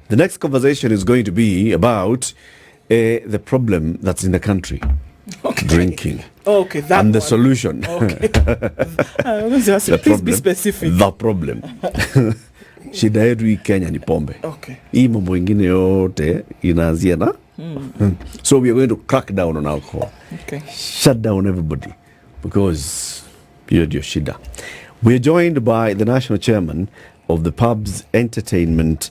The next conversation is going to be about the problem that's in the country. Okay. Drinking. Oh, okay, that and the one. solution. Okay. Please be specific. The problem. Shida yetu hii Kenya ni pombe. Okay. Hii mambo ingine yote inaanzia na. So we are going to crack down on alcohol. Okay. Shut down everybody because you're shida. We are joined by the national chairman of the Pubs, Entertainment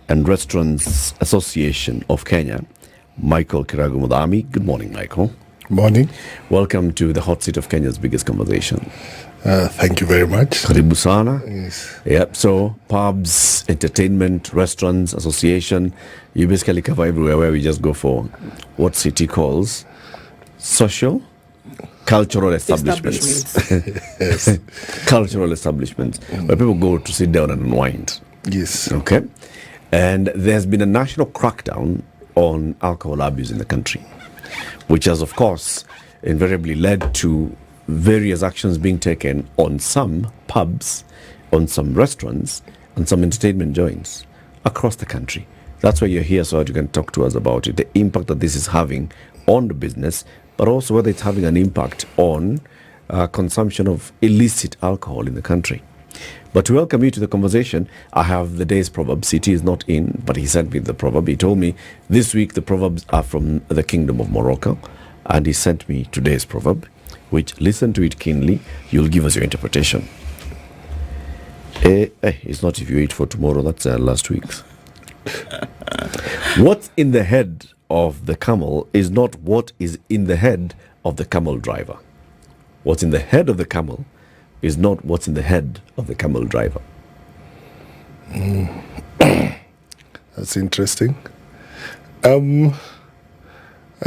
and Restaurants Association of Kenya, Michael Kiragu Muthami. Good morning, Michael. Morning. Welcome to the hot seat of Kenya's biggest conversation. Thank you very much. Karibu sana. Yes. Yep. So Pubs, Entertainment, Restaurants Association, you basically cover everywhere where we just go for what city calls social, cultural establishments. Yes. Cultural establishments where people go to sit down and unwind. Yes. Okay. And there's been a national crackdown on alcohol abuse in the country, which has, of course, invariably led to various actions being taken on some pubs, on some restaurants, and some entertainment joints across the country. That's why you're here, so that you can talk to us about it, the impact that this is having on the business, but also whether it's having an impact on consumption of illicit alcohol in the country. But to welcome you to the conversation, I have the day's proverb. CT is not in, but he sent me the proverb. He told me this week the proverbs are from the Kingdom of Morocco, and he sent me today's proverb, which, listen to it keenly, you'll give us your interpretation. It's not if you wait for tomorrow, that's last week's. What's in the head of the camel is not what is in the head of the camel driver. What's in the head of the camel is not what's in the head of the camel driver. That's interesting. I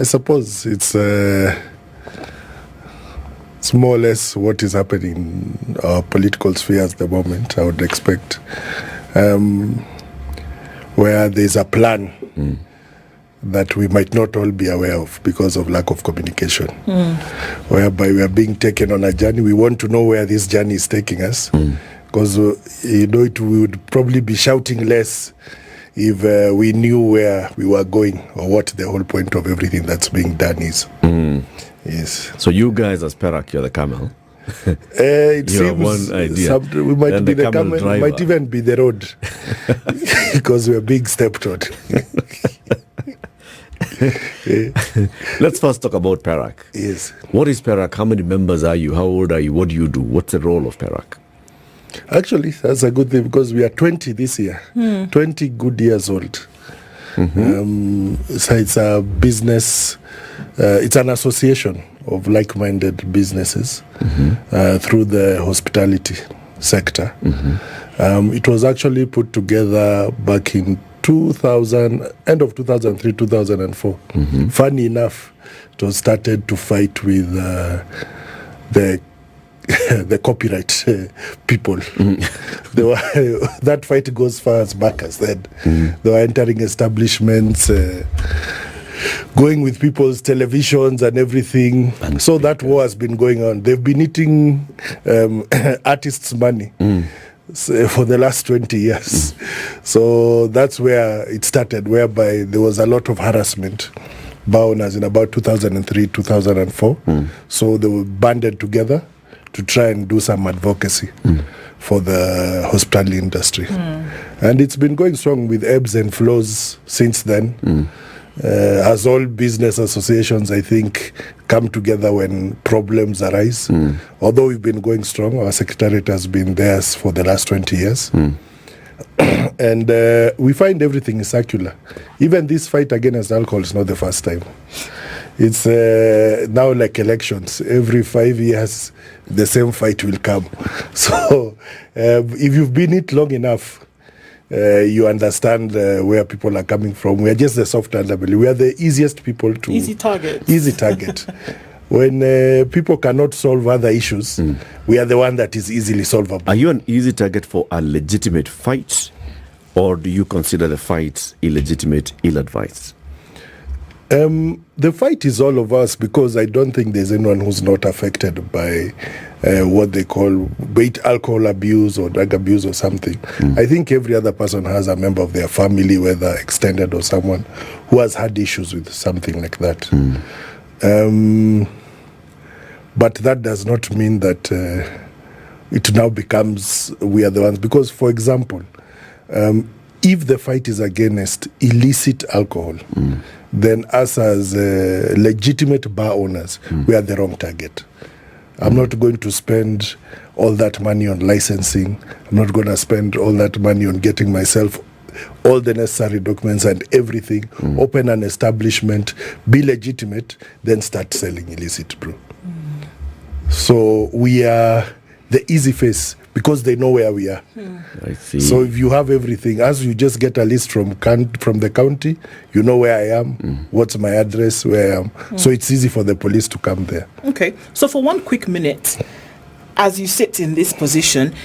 suppose it's more or less what is happening in our political sphere at the moment, I would expect. Where there's a plan that we might not all be aware of because of lack of communication. Whereby we are being taken on a journey. We want to know where this journey is taking us. Because, we would probably be shouting less if we knew where we were going or what the whole point of everything that's being done is. Yes. So you guys as Perak, you're the camel. It You have seems one idea. we might Then be the the camel camel, driver. might even be the road. Because we're being stepped on. Let's first talk about Perak. Yes. What is Perak? How many members are you? How old are you? What do you do? What's the role of Perak? Actually, that's a good thing because we are 20 this year. 20 good years old. So it's a business, it's an association of like-minded businesses through the hospitality sector. It was actually put together back in 2000, end of 2003, 2004. Funny enough, it was started to fight with the copyright people. They were, that fight goes far as back as then. They were entering establishments, going with people's televisions and everything. And so that war has been going on. They've been eating artists' money for the last 20 years. So that's where it started, whereby there was a lot of harassment. Baunas in about 2003, 2004. So they were banded together to try and do some advocacy for the hospitality industry. And it's been going strong with ebbs and flows since then. As all business associations, I think, come together when problems arise. Although we've been going strong, our secretariat has been there for the last 20 years. And we find everything is circular. Even this fight against alcohol is not the first time. It's now like elections. Every 5 years, the same fight will come. So if you've been it long enough, you understand where people are coming from. We are just the soft underbelly. We are the easiest people to... Easy target. Easy target. When people cannot solve other issues, we are the one that is easily solvable. Are you an easy target for a legitimate fight, or do you consider the fight illegitimate, ill-advised? The fight is all of us, because I don't think there's anyone who's not affected by what they call alcohol abuse or drug abuse or something. I think every other person has a member of their family, whether extended or someone, who has had issues with something like that. But that does not mean that it now becomes we are the ones. Because, for example, if the fight is against illicit alcohol, then us as legitimate bar owners, we are the wrong target. I'm not going to spend all that money on licensing. I'm not going to spend all that money on getting myself all the necessary documents and everything, open an establishment, be legitimate, then start selling illicit brew. So we are the easy face, because they know where we are. I see. So if you have everything, as you just get a list from the county, you know where I am, what's my address, where I am. So it's easy for the police to come there. Okay. So for one quick minute, as you sit in this position,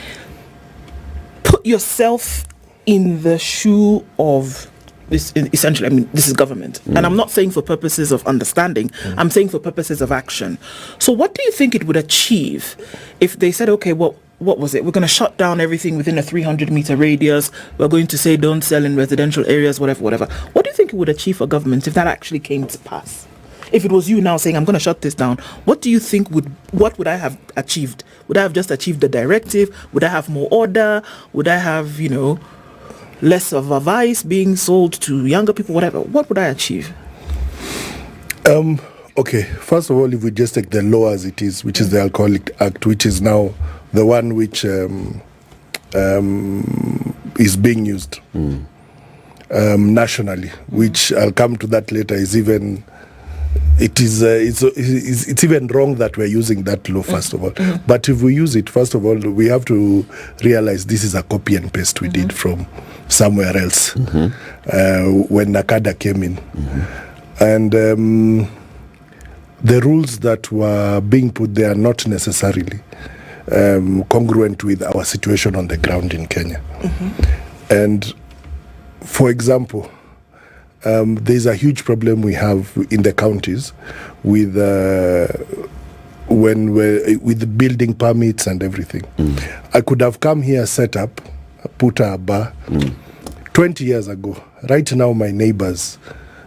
put yourself in the shoe of this. Essentially, I mean, this is government. And I'm not saying for purposes of understanding. I'm saying for purposes of action. So what do you think it would achieve if they said, okay, well, what was it? We're going to shut down everything within a 300-meter radius. We're going to say don't sell in residential areas, whatever. What do you think it would achieve for government if that actually came to pass? If it was you now saying, I'm going to shut this down, what do you think what would I have achieved? Would I have just achieved the directive? Would I have more order? Would I have, less of a vice being sold to younger people, whatever? What would I achieve? Okay, first of all, if we just take the law as it is, which is the Alcoholic Act, which is now the one which is being used nationally, which I'll come to that later, is even it's even wrong that we're using that law, first of all. But if we use it, first of all, we have to realize this is a copy and paste we did from somewhere else when Nakada came in. And the rules that were being put there are not necessarily congruent with our situation on the ground in Kenya. And for example, there's a huge problem we have in the counties with with building permits and everything. I could have come here, set up, put a bar 20 years ago. Right now, my neighbors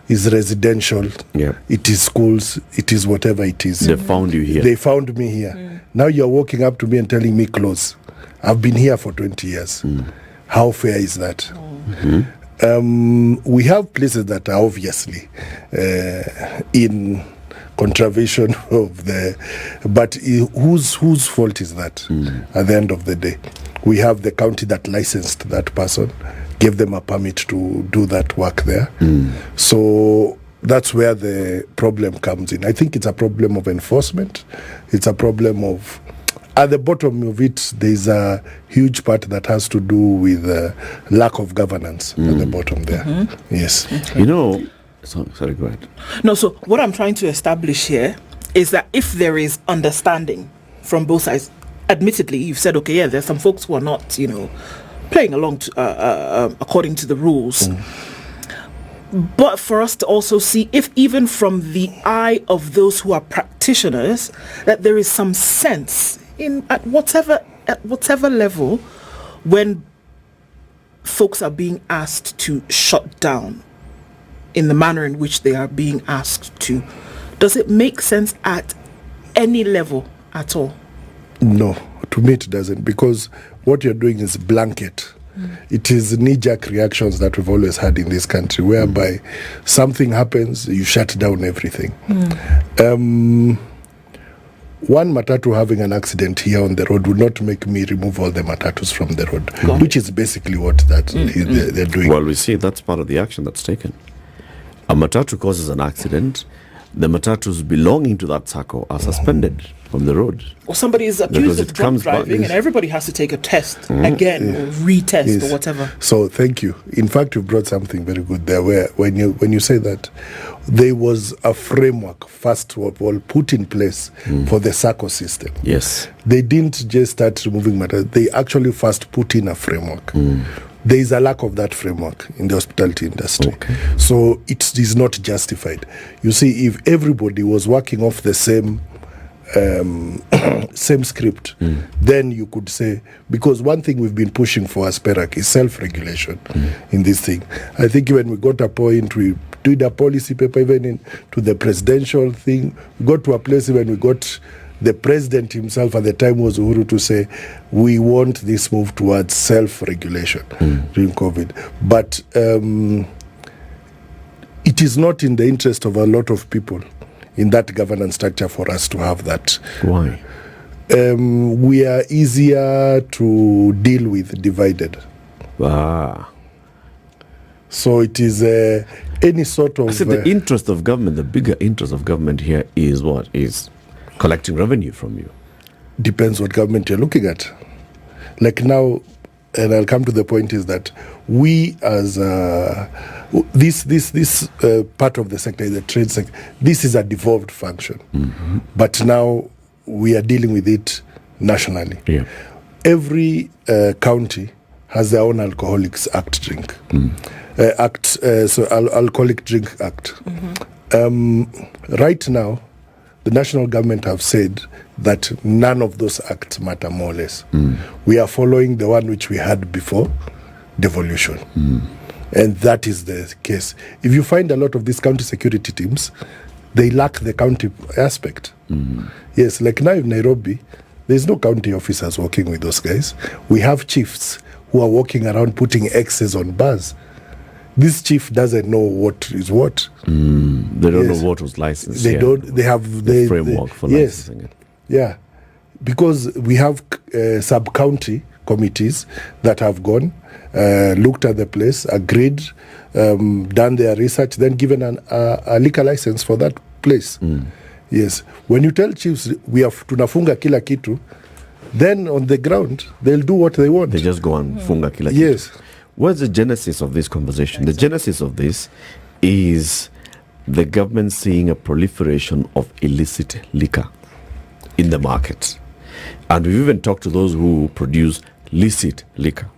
is residential. Yeah. It is schools. It is whatever it is. They found you here. They found me here. Now you're walking up to me and telling me close. I've been here for 20 years. How fair is that? We have places that are obviously in contravention of but whose fault is that at the end of the day? We have the county that licensed that person, gave them a permit to do that work there. So that's where the problem comes in. I think it's a problem of enforcement. It's a problem of, at the bottom of it, there's a huge part that has to do with lack of governance at the bottom there. Yes. Sorry, go ahead. No, so what I'm trying to establish here is that if there is understanding from both sides, admittedly, you've said, okay, yeah, there's some folks who are not, playing along according to the rules. But for us to also see, if even from the eye of those who are practitioners, that there is some sense at whatever level, when folks are being asked to shut down in the manner in which they are being asked to, does it make sense at any level at all? No, to me it doesn't, because what you're doing is blanket. It is knee-jerk reactions that we've always had in this country, whereby something happens, you shut down everything. One matatu having an accident here on the road would not make me remove all the matatus from the road, which is basically what they're doing. Well, we see that's part of the action that's taken. A matatu causes an accident. The matatus belonging to that circle are suspended from the road. Or somebody is accused of drunk driving and everybody has to take a test again, or retest or whatever. So thank you. In fact, you brought something very good there, where when you say that there was a framework, first of all, put in place for the circle system. Yes. They didn't just start removing matters. They actually first put in a framework There is a lack of that framework in the hospitality industry. Okay. So it is not justified. You see, if everybody was working off the same same script, then you could say, because one thing we've been pushing for as Perak is self-regulation in this thing. I think when we got a point, we did a policy paper even into the presidential thing. We got to a place when we got the president himself at the time was Uhuru to say, we want this move towards self-regulation during COVID. But it is not in the interest of a lot of people in that governance structure for us to have that. Why? We are easier to deal with divided. So it is any sort of... I said the interest of government, the bigger interest of government here is what? Is collecting revenue from you. Depends what government you're looking at. Like now, and I'll come to the point, is that we as this part of the sector, the trade sector, this is a devolved function. But now we are dealing with it nationally. Yeah. Every county has their own Alcoholics Act drink. Alcoholic Drink Act. Right now, the national government have said that none of those acts matter, more or less. We are following the one which we had before, devolution. And that is the case. If you find a lot of these county security teams, they lack the county aspect. Yes, like now in Nairobi, there's no county officers working with those guys. We have chiefs who are walking around putting X's on bars. This chief doesn't know what is what. They don't know what was licensed. They don't. They have the framework for licensing it. Yeah, because we have sub-county committees that have gone, looked at the place, agreed, done their research, then given a liquor license for that place. Yes. When you tell chiefs we have tunafunga kila kitu, then on the ground they'll do what they want. They just go and funga kila kitu. Yes. What's the genesis of this conversation? The genesis of this is the government seeing a proliferation of illicit liquor in the market. And we've even talked to those who produce licit liquor.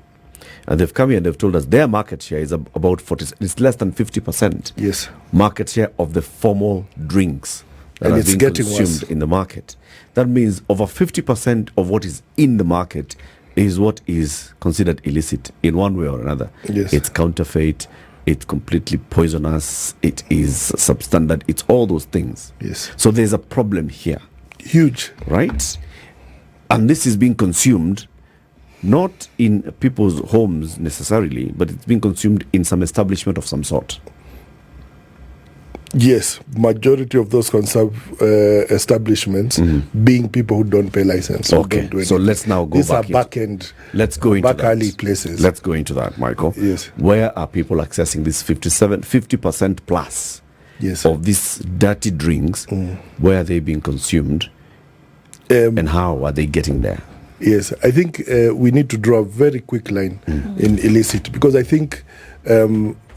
And they've come here and they've told us their market share is about 40, it's less than 50%. Yes. Market share of the formal drinks that And are it's being getting consumed worse. in the market. That means over 50% of what is in the market is what is considered illicit in one way or another. Yes. It's counterfeit, it's completely poisonous, it is substandard, it's all those things. Yes. So there's a problem here, Huge. right? And this is being consumed not in people's homes necessarily, but it's being consumed in some establishment of some sort. Yes, majority of those establishments being people who don't pay license. who Okay, don't do so anything. let's now go These back are back end. Let's go into back that. alley places. Let's go into that, Michael. Yes. Where are people accessing this 50% plus Yes. of these dirty drinks? Where are they being consumed? And how are they getting there? Yes, I think we need to draw a very quick line in illicit, because I think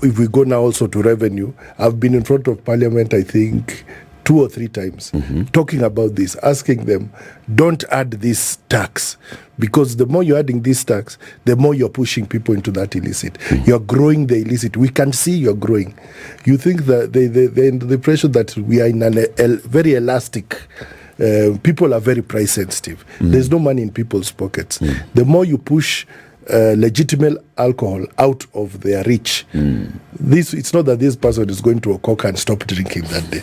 if we go now also to revenue, I've been in front of Parliament, I think, 2 or 3 times, talking about this, asking them, don't add this tax, because the more you're adding this tax, the more you're pushing people into that illicit. You're growing the illicit. We can see you're growing. You think that they're in the impression that we are in a very elastic. People are very price sensitive. There's no money in people's pockets. The more you push legitimate alcohol out of their reach, it's not that this person is going to Okoh and stop drinking that day.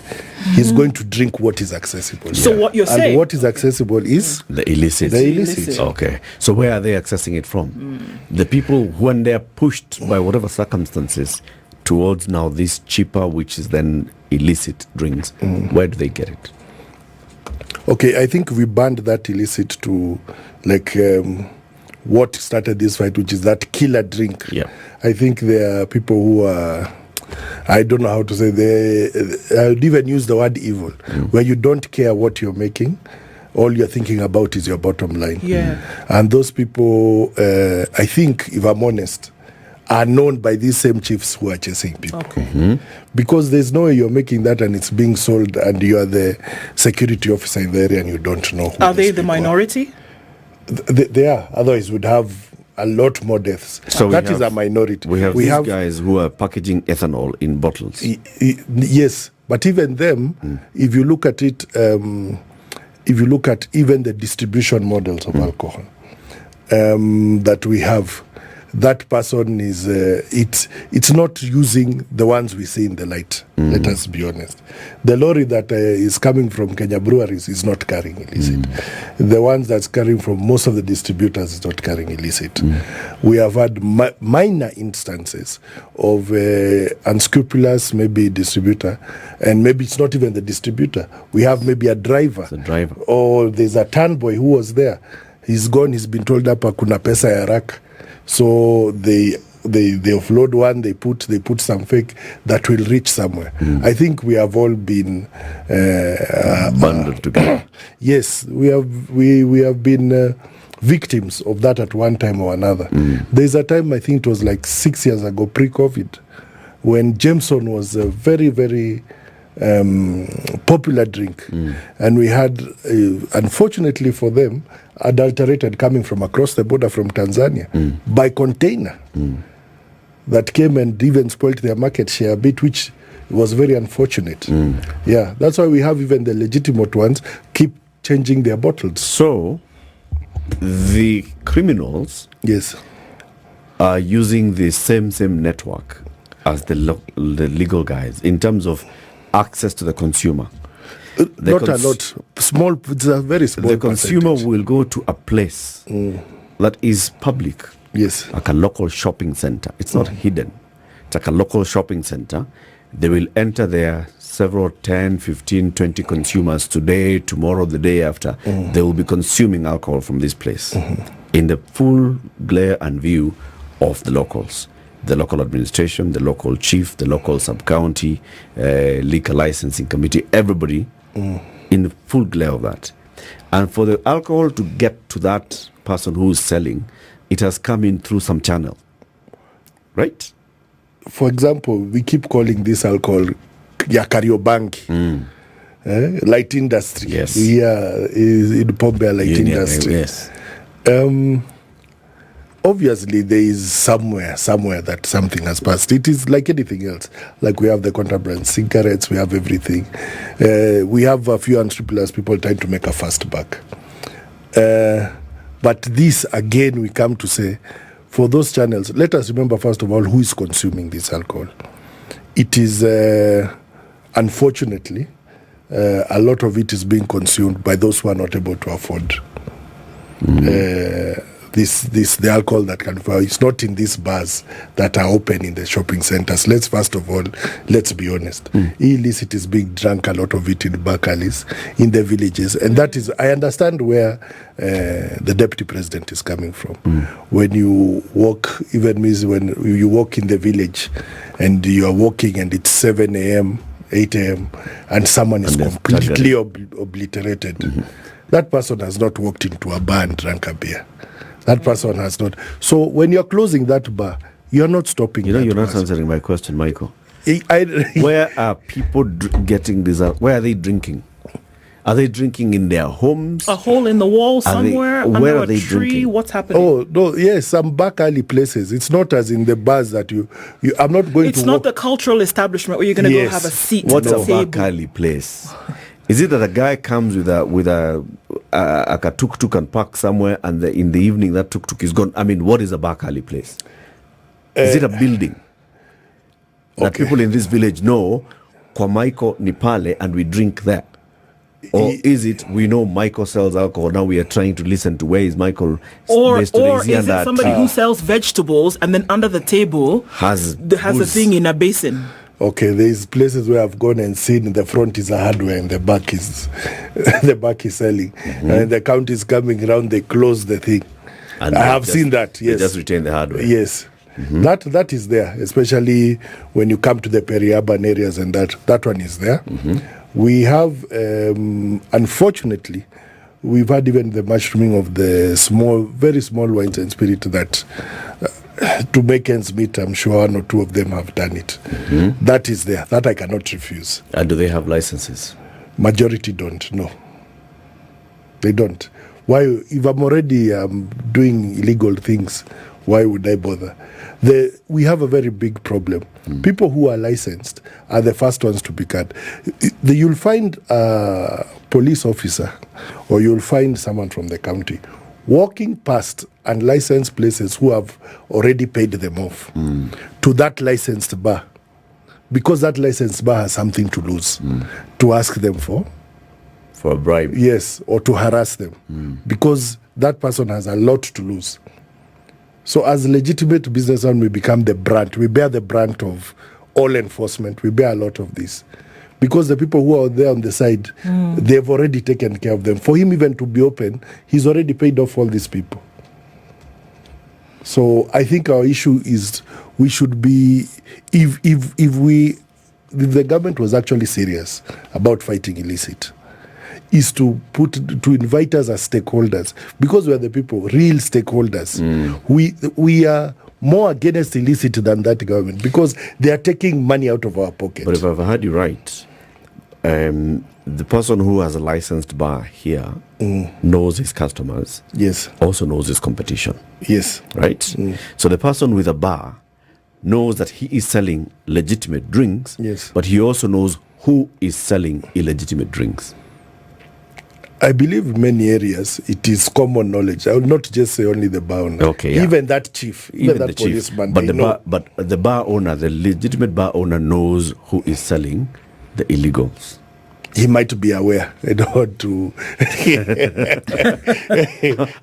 He's going to drink what is accessible. So what you're saying, and what is accessible is The illicit. the illicit. Okay. So where are they accessing it from? The people, when they're pushed by whatever circumstances towards now this cheaper, which is then illicit drinks, where do they get it? Okay, I think we banned that illicit to like what started this fight, which is that killer drink. Yeah. I think there are people who are, I don't know how to say, I would even use the word evil, where you don't care what you're making. All you're thinking about is your bottom line. Yeah. And those people, I think, if I'm honest, are known by these same chiefs who are chasing people. Okay. Because there's no way you're making that and it's being sold and you are the security officer in the area and you don't know who Are they these the people are. minority? They are. Otherwise, would have a lot more deaths. So That is a minority. We have these guys who are packaging ethanol in bottles. Yes, but even them, if you look at it, if you look at even the distribution models of alcohol that we have, that person is it's not using the ones we see in the light. Let us be honest. The lorry that is coming from Kenya breweries is not carrying illicit. The ones that's carrying from most of the distributors is not carrying illicit. We have had minor instances of unscrupulous maybe distributor, and maybe it's not even the distributor. We have maybe a driver, or there's a town boy who was there. He's gone. He's been told up kuna pesa ya rack. So they offload one, they put some fake that will reach somewhere. I think we have all been bundled together. Yes, we have been victims of that at one time or another. There's a time, I think it was like 6 years ago, pre-COVID, when Jameson was a very, very popular drink, and we had, unfortunately for them, adulterated coming from across the border from Tanzania by container that came and even spoiled their market share a bit, which was very unfortunate. Yeah, that's why we have even the legitimate ones keep changing their bottles. So the criminals, yes, are using the same network as the legal guys in terms of access to the consumer. Not a lot. Small. It's a very small. The consumer will go to a place that is public. Yes. Like a local shopping center. It's not hidden. It's like a local shopping center. They will enter there, several 10, 15, 20 consumers today, tomorrow, the day after. They will be consuming alcohol from this place in the full glare and view of the locals. The local administration, the local chief, the local sub-county, liquor licensing committee, everybody in the full glare of that. And for the alcohol to get to that person who is selling, it has come in through some channel, right? For example, we keep calling this alcohol Kariobangi, light industry. Yes. Yeah, in Pombe light industry. Yes. Obviously, there is somewhere that something has passed. It is like anything else. Like we have the contraband cigarettes, we have everything. We have a few unscrupulous people trying to make a fast buck. But this, again, we come to say, for those channels, let us remember, first of all, who is consuming this alcohol. It is, unfortunately, a lot of it is being consumed by those who are not able to afford the alcohol that can. It's not in these bars that are open in the shopping centers. Let's be honest. Illicit is being drunk, a lot of it in back alleys, in the villages, and that is. I understand where the deputy president is coming from. When you walk, even means when you walk in the village, and you are walking, and it's 7 a.m., 8 a.m., and someone is completely obliterated. That person has not walked into a bar and drank a beer. That person has not. So when you're closing that bar, you're not stopping. You're not answering my question, Michael. I Where are people getting this? Where are they drinking? Are they drinking in their homes? A hole in the wall somewhere? Where under are a they tree? drinking? What's happening? Oh no, yes, some back alley places. It's not as in the bars that you. I'm not going to. It's not the cultural establishment where you're going to go have a seat. What's at a the table. back alley place? Is it that a guy comes with a tuk-tuk and parks somewhere, and in the evening that tuk-tuk is gone? I mean, what is a back alley place? Is it a building that people in this village know, kwa Michael ni pale, and we drink there? Or is it we know Michael sells alcohol, now we are trying to listen to where is Michael based today? Or is it somebody who sells vegetables and then under the table has a thing in a basin? Okay, there's places where I've gone and seen the front is a hardware and the back is selling. And the count is coming around, they close the thing. And I have seen that, yes. They just retain the hardware. Yes. That is there, especially when you come to the peri-urban areas, and that one is there. We have, unfortunately, we've had even the mushrooming of the very small wines and spirit that to make ends meet, I'm sure one or two of them have done it. That is there. That I cannot refuse. And do they have licenses? Majority don't, no. They don't. Why, if I'm already doing illegal things, why would I bother? We have a very big problem. People who are licensed are the first ones to be cut. You'll find a police officer or you'll find someone from the county walking past unlicensed places who have already paid them off to that licensed bar, because that licensed bar has something to lose, to ask them for a bribe. Yes, or to harass them, because that person has a lot to lose. So as legitimate businessmen, we become the brunt. We bear the brunt of all enforcement. We bear a lot of this. Because the people who are there on the side, they've already taken care of them. For him even to be open, he's already paid off all these people. So I think our issue is we should be, if the government was actually serious about fighting illicit, is to invite us as stakeholders, because we are the people, real stakeholders. We are more against illicit than that government, because they are taking money out of our pocket. But if I've heard you right, the person who has a licensed bar here knows his customers. Yes. Also knows his competition. Yes. Right? So the person with a bar knows that he is selling legitimate drinks. Yes. But he also knows who is selling illegitimate drinks. I believe in many areas it is common knowledge. I will not just say only the bar owner. Okay, yeah. Even that chief, even that the chief. policeman. But the bar owner, the legitimate bar owner, knows who is selling the illegals. He might be aware. I don't want to.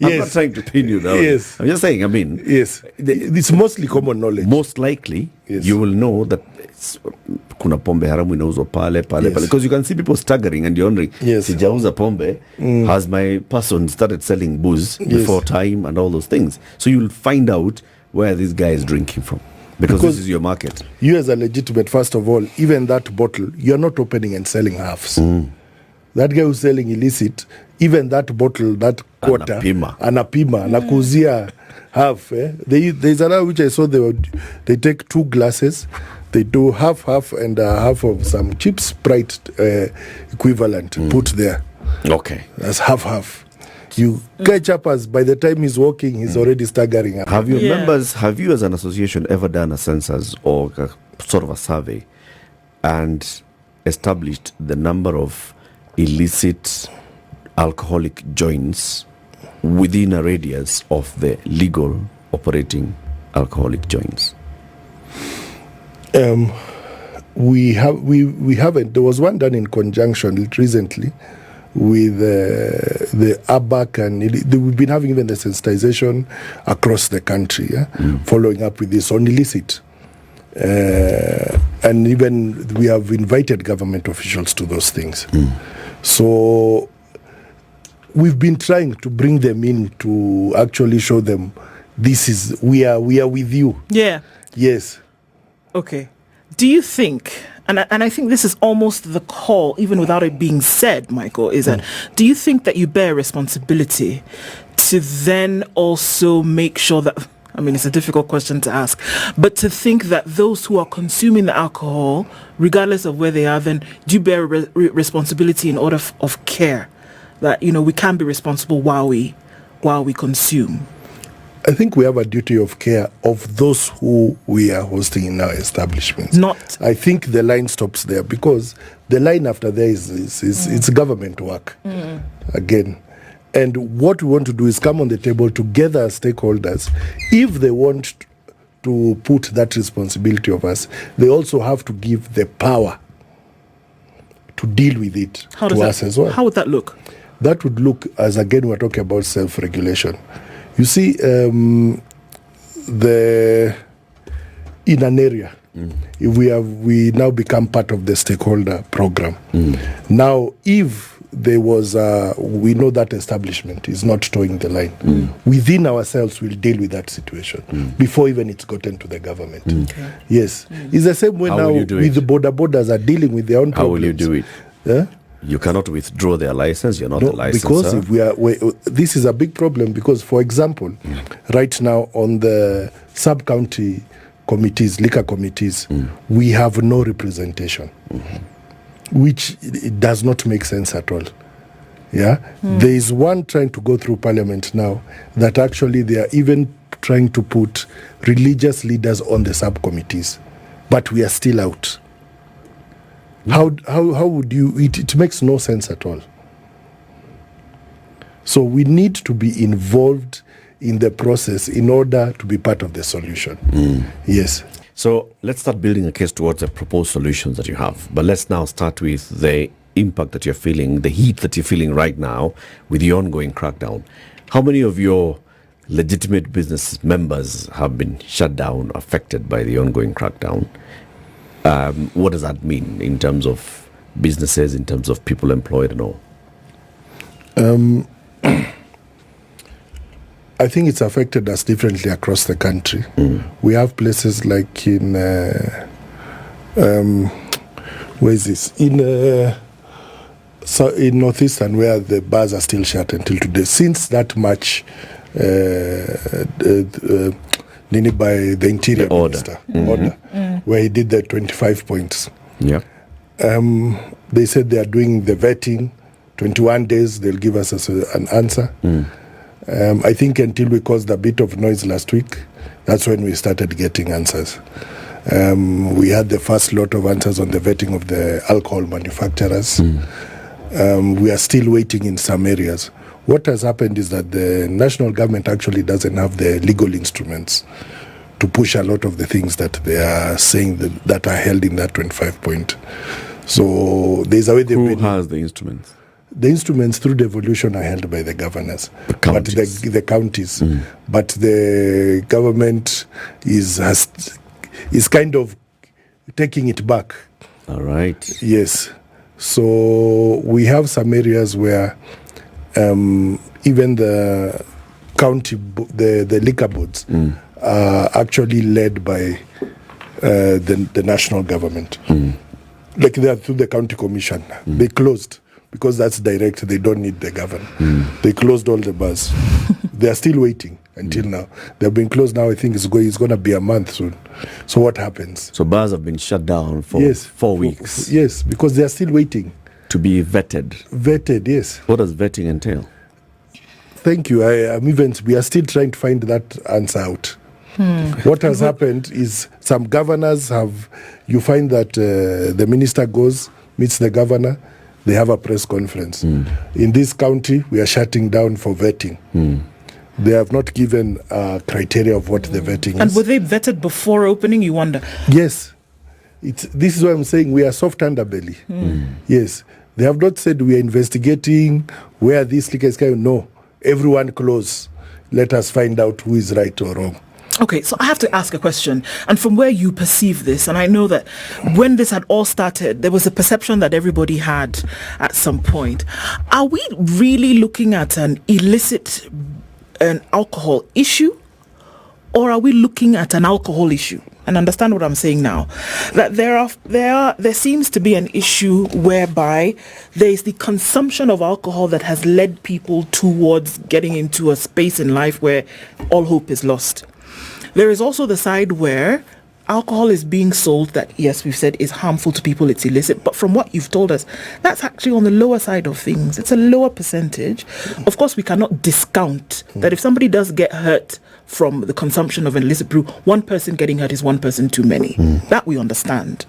I'm not trying to pin you down. Yes. I'm just saying, I mean. Yes. It's mostly common knowledge. Most likely, yes, you will know that kuna pombe haramu inauzwa pale. Because you can see people staggering and you're wondering, yes, sijauza pombe, has my person started selling booze before time and all those things? So you'll find out where this guy is drinking from. Because this is your market. You as a legitimate, first of all, even that bottle, you're not opening and selling halves. That guy who's selling illicit, even that bottle, that quarter, anapima, nakuzia half. There's another which I saw, they take 2 glasses, they do half, and half of some cheap Sprite equivalent, put there. Okay. That's half. You catch up as by the time he's walking, he's already staggering up. Have you as an association ever done a census or sort of a survey and established the number of illicit alcoholic joints within a radius of the legal operating alcoholic joints? We haven't. There was one done in conjunction recently with the ABAC, and we've been having even the sensitization across the country, following up with this on illicit. And even we have invited government officials to those things. So we've been trying to bring them in to actually show them we are with you. Yeah. Yes. Okay. Do you think, and I think this is almost the call, even without it being said, Michael, is that do you think that you bear responsibility to then also make sure that, I mean, it's a difficult question to ask, but to think that those who are consuming the alcohol, regardless of where they are, then do you bear responsibility in order of care, that, you know, we can be responsible while we consume? I think we have a duty of care of those who we are hosting in our establishments. I think the line stops there, because the line after there is it's government work again. And what we want to do is come on the table together as stakeholders. If they want to put that responsibility of us, they also have to give the power to deal with it to us as well. How would that look? That would look as, again, we're talking about self-regulation. You see, in an area, if we now become part of the stakeholder program. Now, if there was we know that establishment is not towing the line, within ourselves we'll deal with that situation before even it's gotten to the government. Okay. Yes. It's the same way now with the borders are dealing with their own problems. How will you do it? Yeah? You cannot withdraw their license. You're not the licensor. Because if this is a big problem, because, for example, right now on the sub-county committees, liquor committees, we have no representation, which it does not make sense at all. Yeah, there is one trying to go through Parliament now that actually they are even trying to put religious leaders on the subcommittees, but we are still out. How would you? It makes no sense at all. So we need to be involved in the process in order to be part of the solution. Yes. So let's start building a case towards the proposed solutions that you have. But let's now start with the impact that you're feeling, the heat that you're feeling right now with the ongoing crackdown. How many of your legitimate business members have been shut down, affected by the ongoing crackdown? What does that mean in terms of businesses, in terms of people employed and all? I think it's affected us differently across the country. We have places like in where is this? In Northeastern, where the bars are still shut until today. Since that march by the Interior Minister, order, where he did the 25 points. Yeah. They said they are doing the vetting. 21 days, they'll give us an answer. I think until we caused a bit of noise last week, that's when we started getting answers. We had the first lot of answers on the vetting of the alcohol manufacturers. We are still waiting in some areas. What has happened is that the national government actually doesn't have the legal instruments to push a lot of the things that they are saying that are held in that 25 point. So there's a way they've been... Who has the instruments? The instruments through devolution are held by the governors, the counties. But the counties. But the government is kind of taking it back. All right. Yes. So we have some areas where even the county, the liquor boards are actually led by the national government. Like they are through the county commission. They closed. Because that's direct, they don't need the governor. They closed all the bars. They are still waiting until now. They've been closed now. I think it's going to be a month soon. So what happens? So bars have been shut down for 4 weeks. Yes, because they are still waiting. To be vetted. Vetted, yes. What does vetting entail? Thank you. We are still trying to find that answer out. What has happened is some governors you find that the minister meets the governor, they have a press conference. In this county, we are shutting down for vetting. They have not given criteria of what the vetting is. And were they vetted before opening, you wonder? Yes. This is what I'm saying. We are soft underbelly. Yes. They have not said we are investigating where this liquor is coming. No. Everyone close. Let us find out who is right or wrong. Okay, so I have to ask a question. And from where you perceive this, and I know that when this had all started, there was a perception that everybody had at some point. Are we really looking at an illicit alcohol issue? Or are we looking at an alcohol issue? And understand what I'm saying now. That there seems to be an issue whereby there is the consumption of alcohol that has led people towards getting into a space in life where all hope is lost. There is also the side where alcohol is being sold that, yes, we've said is harmful to people, it's illicit. But from what you've told us, that's actually on the lower side of things. It's a lower percentage. Of course, we cannot discount that if somebody does get hurt from the consumption of an illicit brew, one person getting hurt is one person too many. That we understand.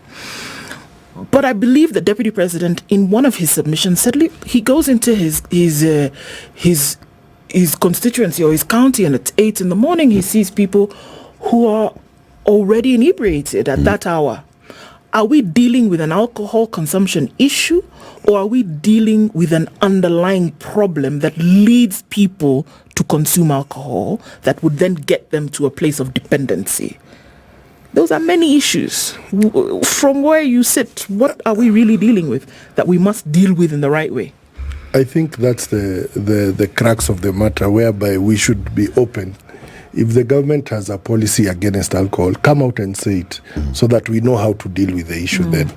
But I believe the Deputy President, in one of his submissions, said he goes into his constituency or his county, and at 8 a.m, he sees people who are already inebriated at that hour. Are we dealing with an alcohol consumption issue, or are we dealing with an underlying problem that leads people to consume alcohol that would then get them to a place of dependency? Those are many issues. From where you sit, what are we really dealing with that we must deal with in the right way? I think that's the crux of the matter, whereby we should be open. If the government has a policy against alcohol, come out and say it so that we know how to deal with the issue then.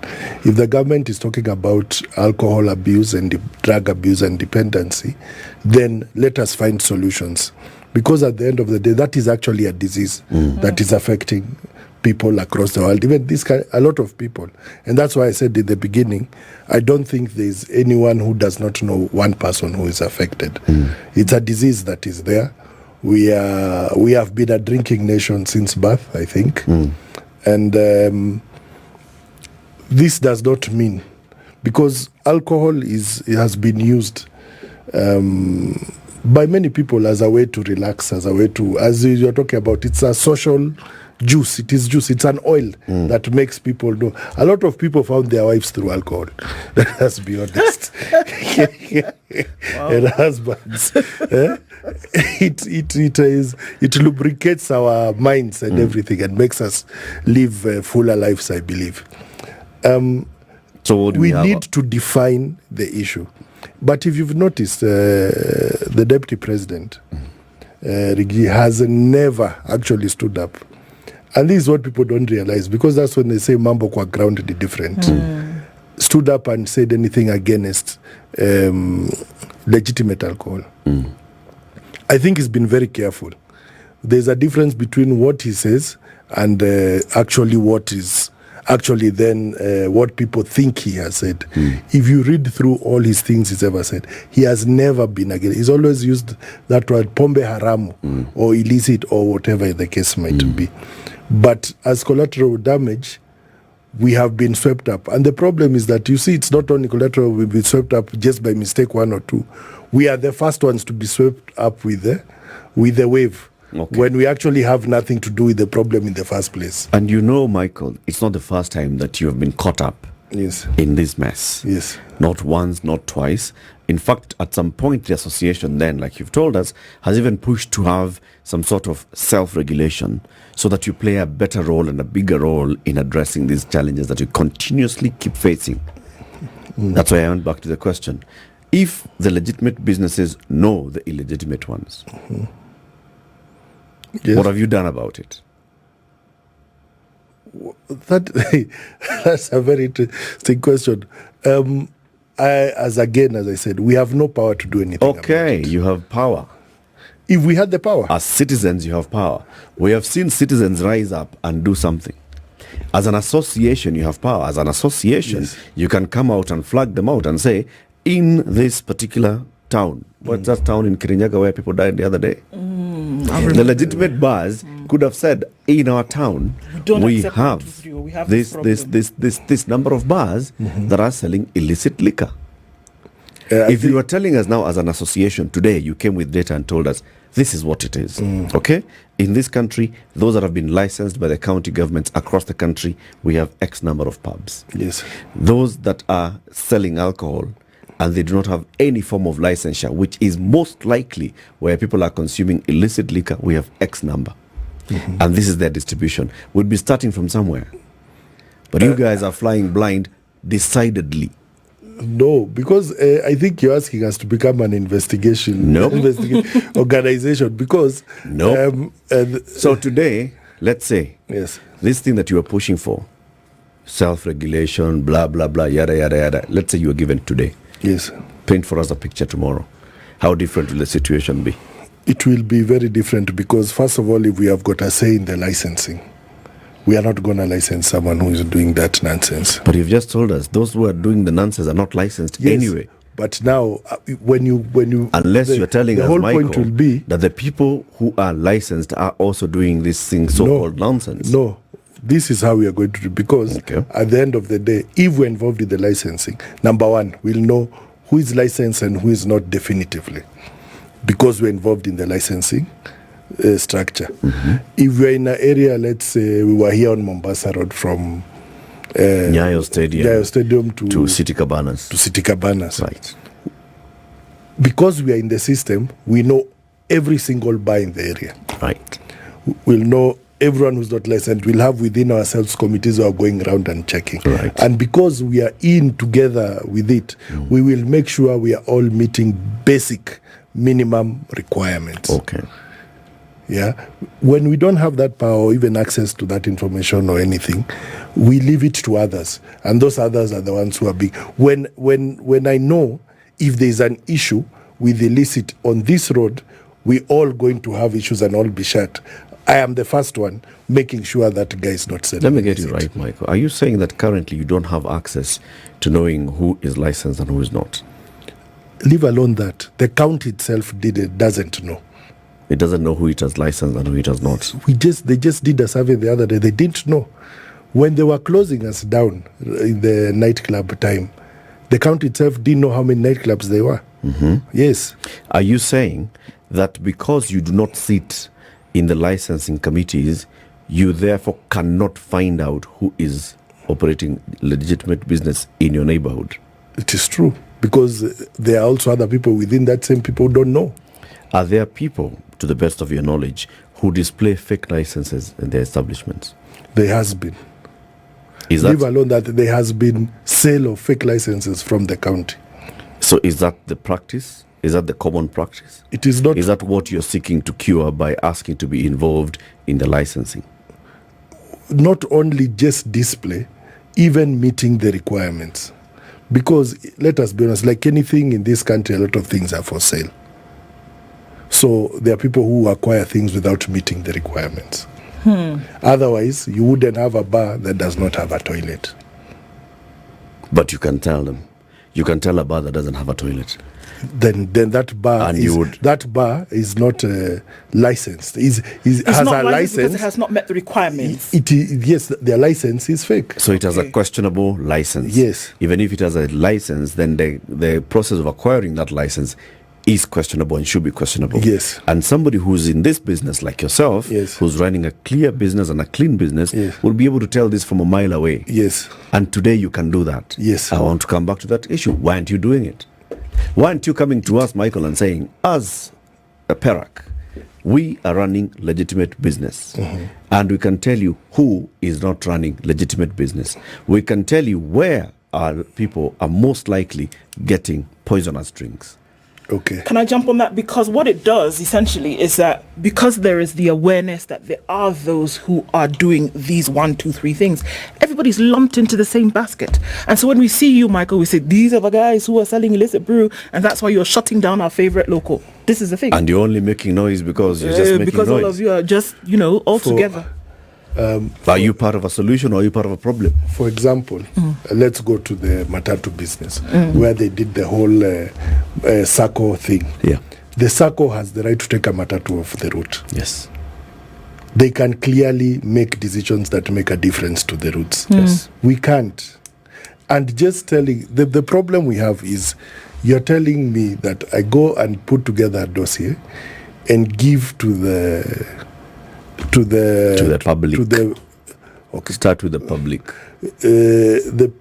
If the government is talking about alcohol abuse and drug abuse and dependency, then let us find solutions. Because at the end of the day, that is actually a disease that is affecting people across the world, even a lot of people. And that's why I said in the beginning, I don't think there's anyone who does not know one person who is affected. It's a disease that is there. We have been a drinking nation since birth, I think. And this does not mean, because alcohol has been used by many people as a way to relax, as you're talking about, it's a social juice. It is juice. It's an oil that makes people know. A lot of people found their wives through alcohol. Let's be honest. And husbands. It lubricates our minds and everything, and makes us live fuller lives, I believe. So we need to define the issue. But if you've noticed, the deputy president, Rigi, has never actually stood up. And this is what people don't realize, because that's when they say mambo kwa ground is different. Stood up and said anything against legitimate alcohol. I think he's been very careful. There's a difference between what he says and actually what is actually then what people think he has said. If you read through all his things he's ever said, he has never been against. He's always used that word pombe haramu or illicit or whatever the case might be. But as collateral damage, we have been swept up. And the problem is that, you see, it's not only collateral, we've been swept up just by mistake, one or two. We are the first ones to be swept up with the wave. Okay. When we actually have nothing to do with the problem in the first place. And you know, Michael, it's not the first time that you have been caught up in this mess. Yes. Not once, not twice. In fact, at some point, the association then, like you've told us, has even pushed to have some sort of self-regulation so that you play a better role and a bigger role in addressing these challenges that you continuously keep facing. That's why I went back to the question. If the legitimate businesses know the illegitimate ones, yes, what have you done about it? That's a very interesting question. As I said, we have no power to do anything about it. You have power. If we had the power. As citizens, you have power. We have seen citizens rise up and do something. As an association, you have power. As an association, yes, you can come out and flag them out and say, in this particular town, what's that town in Kirinyaga where people died the other day? The legitimate bars could have said, in our town, we have this number of bars that are selling illicit liquor. If you are telling us now as an association today, you came with data and told us, this is what it is. Okay? In this country, those that have been licensed by the county governments across the country, we have X number of pubs. Yes. Those that are selling alcohol and they do not have any form of licensure, which is most likely where people are consuming illicit liquor, we have X number. And this is their distribution. We'd be starting from somewhere. But you guys are flying blind, decidedly. No, because I think you're asking us to become an investigation organization. Because so today, let's say, yes, this thing that you are pushing for, self-regulation, blah blah blah, yada yada yada. Let's say you are given today. Yes. Paint for us a picture tomorrow. How different will the situation be? It will be very different because, first of all, if we have got a say in the licensing, we are not going to license someone who is doing that nonsense. But you've just told us those who are doing the nonsense are not licensed anyway. But now, when you unless you're telling us, Michael, point will be that the people who are licensed are also doing this thing so-called nonsense. No, this is how we are going to do. Because at the end of the day, if we're involved in the licensing, number one, we'll know who is licensed and who is not definitively, because we're involved in the licensing structure. If we're in an area, let's say we were here on Mombasa Road from Nyayo Stadium to City Cabanas. Right. Because we are in the system, we know every single bar in the area. Right. We'll know everyone who's not licensed. We'll have within ourselves committees who are going around and checking. Right. And because we are in together with it, we will make sure we are all meeting basic minimum requirements. Okay. Yeah. When we don't have that power or even access to that information or anything, we leave it to others. And those others are the ones who are big. When I know if there's an issue with illicit on this road, we all going to have issues and all be shut. I am the first one making sure that guy is not selling. Let me get you illicit. right, Michael. Are you saying that currently you don't have access to knowing who is licensed and who is not? Leave alone that. The county itself doesn't know. It doesn't know who it has licensed and who it has not. They just did a survey the other day. They didn't know. When they were closing us down in the nightclub time, the county itself didn't know how many nightclubs there were. Yes. Are you saying that because you do not sit in the licensing committees, you therefore cannot find out who is operating legitimate business in your neighborhood? It is true, because there are also other people within that same people who don't know. Are there people, to the best of your knowledge, who display fake licenses in their establishments? There has been. Is Leave that, alone that there has been sale of fake licenses from the county. so is that the practice? Is that the common practice? It is not. Is that what you're seeking to cure by asking to be involved in the licensing? Not only just display, even meeting the requirements. Because let us be honest, like anything in this country, a lot of things are for sale. So there are people who acquire things without meeting the requirements. Otherwise, you wouldn't have a bar that does not have a toilet. But you can tell them. You can tell a bar that doesn't have a toilet. Then that bar And is, you would- that bar is not licensed. It It's has not a licensed because license. it has not met the requirements. Yes, their license is fake. So it has a Okay. questionable license. Yes. Even if it has a license, then the process of acquiring that license is questionable and should be questionable. Yes. And somebody who's in this business like yourself, Yes. who's running a clear business and a clean business, Yes. will be able to tell this from a mile away. Yes. And today you can do that. Yes. I want to come back to that issue. Why aren't you doing it? Why aren't you coming to us, Michael, and saying, as a Perak, we are running legitimate business. And we can tell you who is not running legitimate business. We can tell you where our people are most likely getting poisonous drinks. Okay. Can I jump on that? Because what it does essentially is that because there is the awareness that there are those who are doing these 1, 2, 3 things, everybody's lumped into the same basket. And so when we see you, Michael, we say, these are the guys who are selling illicit brew, and that's why you're shutting down our favorite local. This is the thing. And you're only making noise because you're just making because noise. all of you are just, all together. Are you part of a solution or are you part of a problem? For example, let's go to the Matatu business, where they did the whole SACCO thing. Yeah. The SACCO has the right to take a Matatu off the route. Yes. They can clearly make decisions that make a difference to the routes. Yes. We can't. And just telling, the problem we have is, you're telling me that I go and put together a dossier and give to the public. Start with the public. the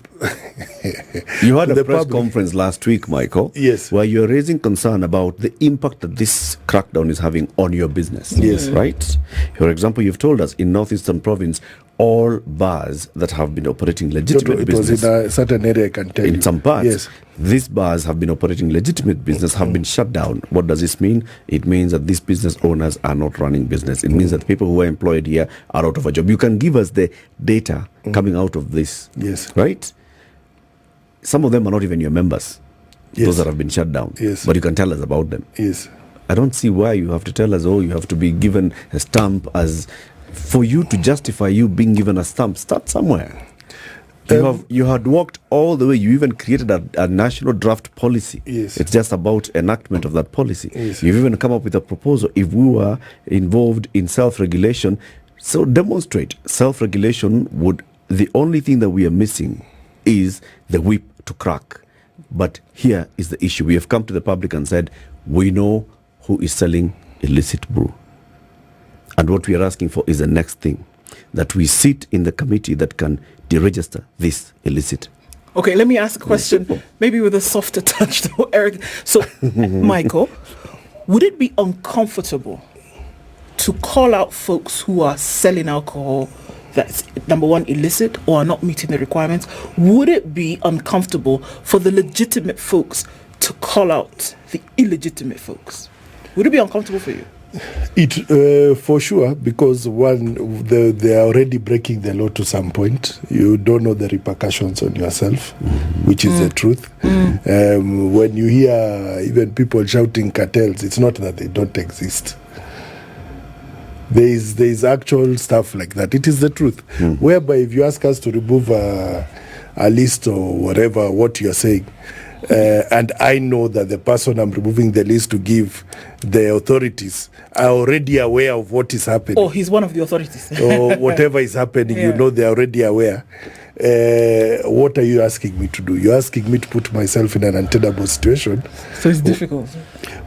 You had a the press public. conference last week, Michael. Yes. Where you're raising concern about the impact that this crackdown is having on your business. Yes. Right? For example, you've told us in Northeastern Province, all bars that have been operating legitimate it was business. in a certain area, I can tell you. In some parts, Yes. these bars have been operating legitimate business, have been shut down. What does this mean? It means that these business owners are not running business. It means that people who are employed here are out of a job. You can give us the data coming out of this. Yes. Right? Some of them are not even your members. Yes. Those that have been shut down. Yes. But you can tell us about them. Yes. I don't see why you have to tell us, you have to be given a stamp as... For you to justify you being given a stamp, start somewhere. You had walked all the way. You even created a national draft policy. Yes. It's just about enactment of that policy. Yes. You've even come up with a proposal. If we were involved in self-regulation, so demonstrate self-regulation would... The only thing that we are missing is the whip to crack. But here is the issue. We have come to the public and said, we know who is selling illicit brew. And what we are asking for is the next thing, that we sit in the committee that can deregister this illicit. Okay, let me ask a question, maybe with a softer touch though, Eric. So, Michael, would it be uncomfortable to call out folks who are selling alcohol that's, number one, illicit or are not meeting the requirements? Would it be uncomfortable for the legitimate folks to call out the illegitimate folks? Would it be uncomfortable for you? It for sure, because one, they are already breaking the law to some point. You don't know the repercussions on yourself, which is the truth. When you hear even people shouting cartels, it's not that they don't exist. There is actual stuff like that. It is the truth. Whereby if you ask us to remove a list or whatever, what you're saying, and I know that the person I'm removing the list to give the authorities are already aware of what is happening. Oh, he's one of the authorities. Or whatever is happening, Yeah. you know they're already aware. What are you asking me to do? You're asking me to put myself in an untenable situation So it's difficult.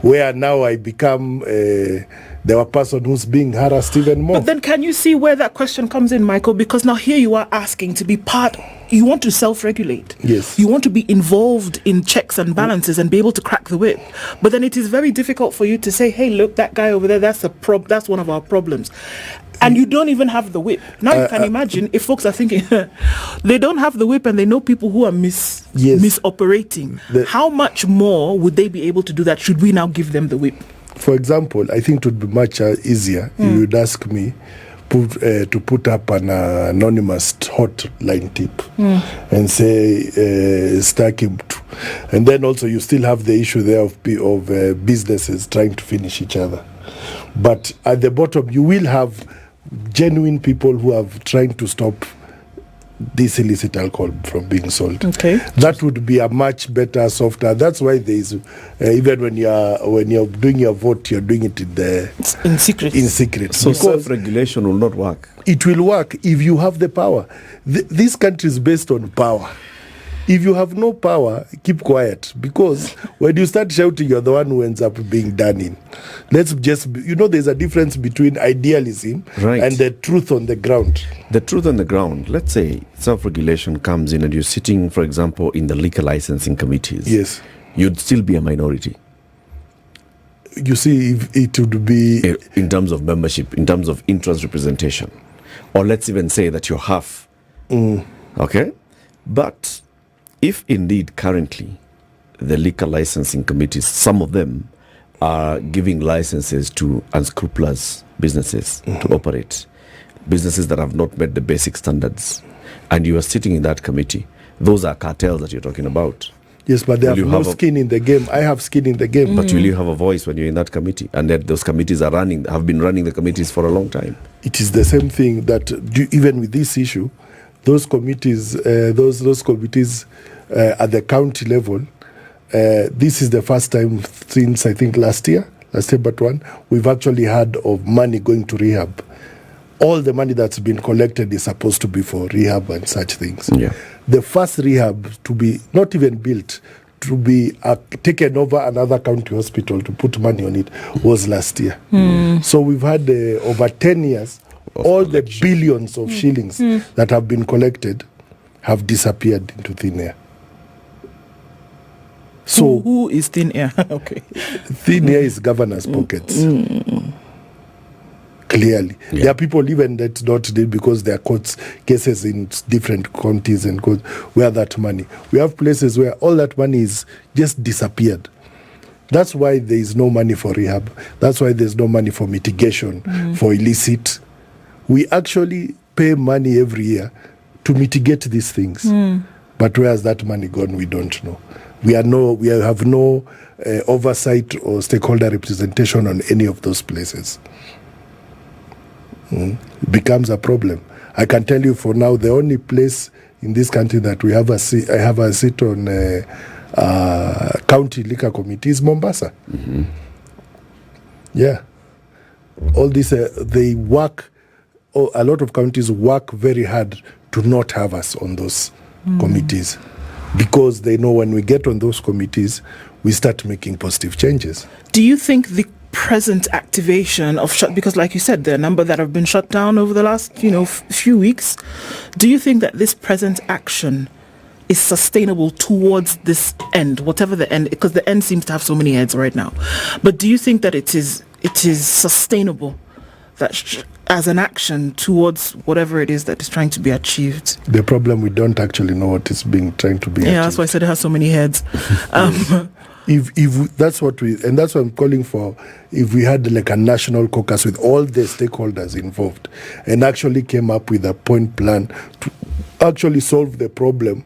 where now I become the person who's being harassed even more. But then can you see where that question comes in, Michael? Because now here you are asking to be part, you want to self-regulate. Yes. You want to be involved in checks and balances and be able to crack the whip. But then it is very difficult for you to say, hey, look, that guy over there, that's one of our problems. And you don't even have the whip. Now you can imagine if folks are thinking, they don't have the whip and they know people who are misoperating. How much more would they be able to do that? Should we now give them the whip? For example, I think it would be much easier if you would ask me to put up an anonymous hotline tip and say stack him to. And then also you still have the issue there of businesses trying to finish each other. But at the bottom, you will have genuine people who are trying to stop this illicit alcohol from being sold. Okay. That would be a much better, softer. That's why there is even when you're doing your vote, you're doing it In secret. in secret. So Because self-regulation will not work. it will work if you have the power. This country is based on power. If you have no power, keep quiet. Because when you start shouting, you're the one who ends up being done in. There's a difference between idealism and the truth on the ground. The truth on the ground, let's say self-regulation comes in and you're sitting, for example, in the liquor licensing committees. Yes. You'd still be a minority. You see, if it would be... In terms of membership, in terms of interest representation. Or let's even say that you're half. Okay? But if indeed currently the liquor licensing committees, some of them are giving licenses to unscrupulous businesses to operate, businesses that have not met the basic standards, and you are sitting in that committee, those are cartels that you're talking about. Yes, but they have no skin in the game. I have skin in the game. But will you have a voice when you're in that committee? And that those committees have been running the committees for a long time. It is the same thing that even with this issue, those committees, those committees at the county level, this is the first time since I think last year but one, we've actually had of money going to rehab. All the money that's been collected is supposed to be for rehab and such things. Yeah. The first rehab to be not even built, to be taken over another county hospital to put money on it was last year. So we've had over 10 years, all the billions of shillings that have been collected have disappeared into thin air. So who is thin air? Okay. Thin air is governor's pockets. Clearly. Yeah. There are people even that not did because there are cases in different counties and courts where that money. We have places where all that money is just disappeared. That's why there is no money for rehab. That's why there's no money for mitigation, for illicit. We actually pay money every year to mitigate these things. But where has that money gone? We don't know. We have no oversight or stakeholder representation on any of those places. It becomes a problem. I can tell you for now, the only place in this country that I have a seat on county liquor committee is Mombasa. Yeah. All this, they work, a lot of counties work very hard to not have us on those committees, because they know when we get on those committees, we start making positive changes. Do you think the present activation of because like you said, there are a number that have been shut down over the last few weeks, do you think that this present action is sustainable towards this end, whatever the end, because the end seems to have so many heads right now, but do you think that it is sustainable, that as an action towards whatever it is that is trying to be achieved? The problem, we don't actually know what is trying to be achieved. That's why I said it has so many heads. If that's what that's what I'm calling for. If we had like a national caucus with all the stakeholders involved and actually came up with a point plan to actually solve the problem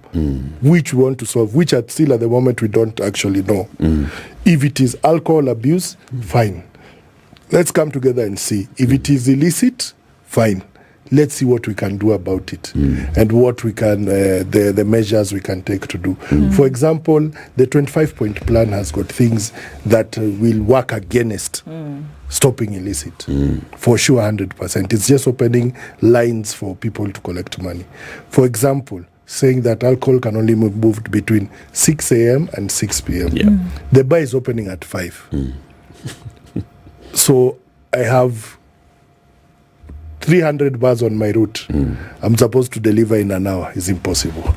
which we want to solve, which at the moment we don't actually know. If it is alcohol abuse, fine. let's come together and see. If it is illicit, fine. Let's see what we can do about it and what we can, the measures we can take to do. For example, the 25-point plan has got things that will work against stopping illicit. For sure, 100%. It's just opening lines for people to collect money. For example, saying that alcohol can only be moved between 6 a.m. and 6 p.m. Yeah. The bar is opening at 5. So I have 300 bars on my route. I'm supposed to deliver in an hour. It's impossible.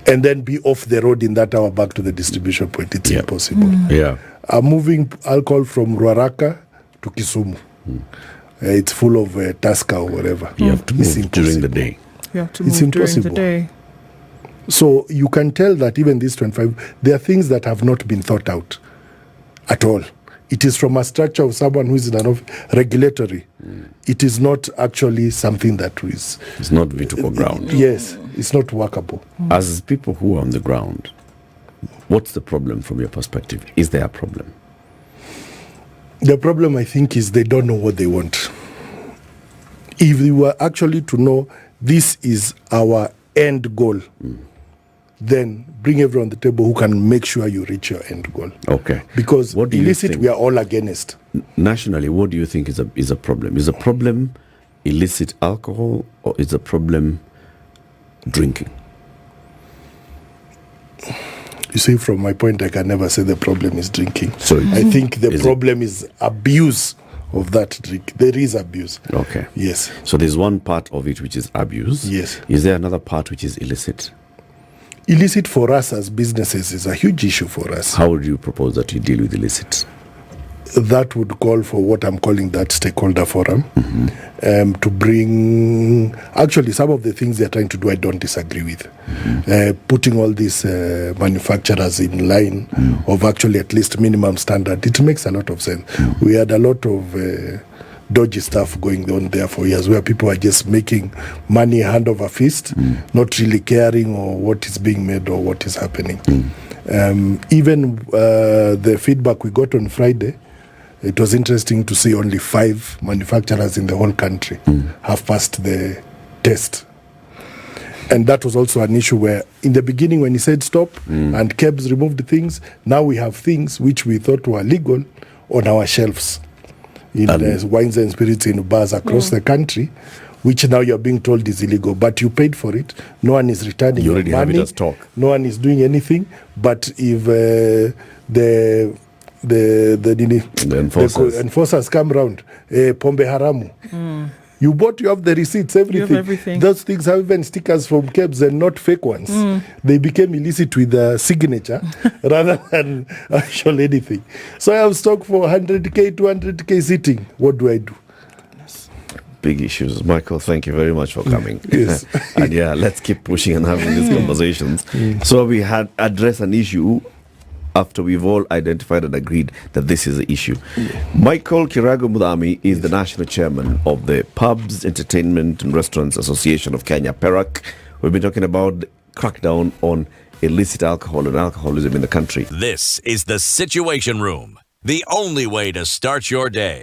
And then be off the road in that hour back to the distribution point. It's impossible. Yeah. I'm moving alcohol from Ruaraka to Kisumu. It's full of Tusker or whatever. You have to It's move during the impossible. day. You have to It's move during the impossible. day. So you can tell that even these 25, there are things that have not been thought out at all. It is from a structure of someone who is in an regulatory. It is not actually something that is... It's not vital ground. Yes, it's not workable. As people who are on the ground, what's the problem from your perspective? Is there a problem? The problem, I think, is they don't know what they want. If we were actually to know this is our end goal, then bring everyone on the table who can make sure you reach your end goal. Okay. Because What do you illicit, think? we are all against. Nationally, what do you think is a problem? Is a problem illicit alcohol, or is a problem drinking? You see, from my point, I can never say the problem is drinking. So I think the Is it- problem is abuse of that drink. There is abuse. Okay. Yes. So there's one part of it which is abuse. Yes. Is there another part which is illicit? Illicit for us as businesses is a huge issue for us. How would you propose that you deal with illicit? That would call for what I'm calling that stakeholder forum to bring... Actually, some of the things they're trying to do, I don't disagree with. Putting all these manufacturers in line of actually at least minimum standard, it makes a lot of sense. We had a lot of dodgy stuff going on there for years where people are just making money hand over fist, not really caring or what is being made or what is happening. Even the feedback we got on Friday, it was interesting to see only 5 manufacturers in the whole country have passed the test. And that was also an issue where in the beginning when he said stop and KEBS removed things, now we have things which we thought were legal on our shelves in the wines and spirits in bars across the country, which now you're being told is illegal, but you paid for it. No one is returning You your already have money. it as stock. No one is doing anything. But if the enforcers come round, pombe haramu. You bought, you have the receipts, everything. everything. Those things have even stickers from KEBS and not fake ones. They became illicit with a signature rather than actual anything. So I have stock for 100k, 200k sitting. What do I do? Big issues. Michael, thank you very much for coming. Yes. And yeah, let's keep pushing and having these conversations. So we had addressed an issue after we've all identified and agreed that this is the issue. Michael Kiragu Muthami is the national chairman of the Pubs, Entertainment and Restaurants Association of Kenya, Perak. We've been talking about the crackdown on illicit alcohol and alcoholism in the country. This is the Situation Room, the only way to start your day.